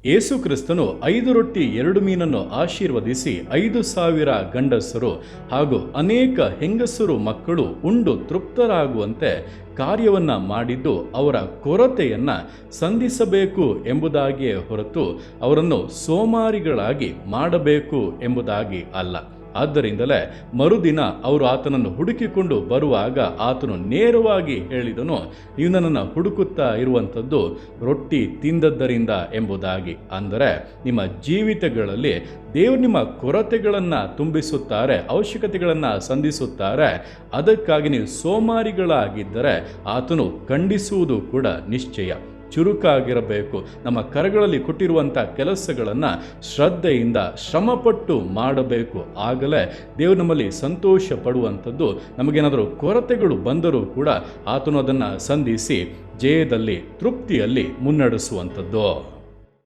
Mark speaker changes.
Speaker 1: ಯೇಸು ಕ್ರಿಸ್ತನು 5 ರೊಟ್ಟಿ 2 ಮೀನನ್ನು ಆಶೀರ್ವದಿಸಿ 5,000 ಗಂಡಸರು ಹಾಗೂ ಅನೇಕ ಹೆಂಗಸರು ಮಕ್ಕಳು ಉಂಡು ತೃಪ್ತರಾಗುವಂತೆ ಕಾರ್ಯವನ್ನ ಮಾಡಿದ್ದು ಅವರ ಕೊರತೆಯನ್ನ ಸಂಧಿಸಬೇಕು ಎಂಬುದಾಗಿಯೇ ಹೊರತು ಅವರನ್ನು ಸೋಮಾರಿಗಳಾಗಿ ಮಾಡಬೇಕು ಎಂಬುದಾಗಿ ಅಲ್ಲ. ಆದ್ದರಿಂದಲೇ ಮರುದಿನ ಅವರು ಆತನನ್ನು ಹುಡುಕಿಕೊಂಡು ಬರುವಾಗ ಆತನು ನೇರವಾಗಿ ಹೇಳಿದನು, ನೀವು ನನ್ನನ್ನು ಹುಡುಕುತ್ತಾ ಇರುವಂಥದ್ದು ರೊಟ್ಟಿ ತಿಂದದ್ದರಿಂದ ಎಂಬುದಾಗಿ. ಅಂದರೆ ನಿಮ್ಮ ಜೀವಿತಗಳಲ್ಲಿ ದೇವರು ನಿಮ್ಮ ಕೊರತೆಗಳನ್ನು ತುಂಬಿಸುತ್ತಾರೆ, ಅವಶ್ಯಕತೆಗಳನ್ನು ಸಂಧಿಸುತ್ತಾರೆ. ಅದಕ್ಕಾಗಿ ನೀವು ಸೋಮಾರಿಗಳಾಗಿದ್ದರೆ ಆತನು ಖಂಡಿಸುವುದು ಕೂಡ ನಿಶ್ಚಯ. ಚುರುಕಾಗಿರಬೇಕು. ನಮ್ಮ ಕರಗಳಲ್ಲಿ ಕೊಟ್ಟಿರುವಂಥ ಕೆಲಸಗಳನ್ನು ಶ್ರದ್ಧೆಯಿಂದ ಶ್ರಮಪಟ್ಟು ಮಾಡಬೇಕು. ಆಗಲೇ ದೇವರು ನಮ್ಮಲ್ಲಿ ಸಂತೋಷ ಪಡುವಂಥದ್ದು. ನಮಗೇನಾದರೂ ಕೊರತೆಗಳು ಬಂದರೂ ಕೂಡ ಆತನು ಅದನ್ನು ಸಂಧಿಸಿ ಜಯದಲ್ಲಿ ತೃಪ್ತಿಯಲ್ಲಿ ಮುನ್ನಡೆಸುವಂಥದ್ದು.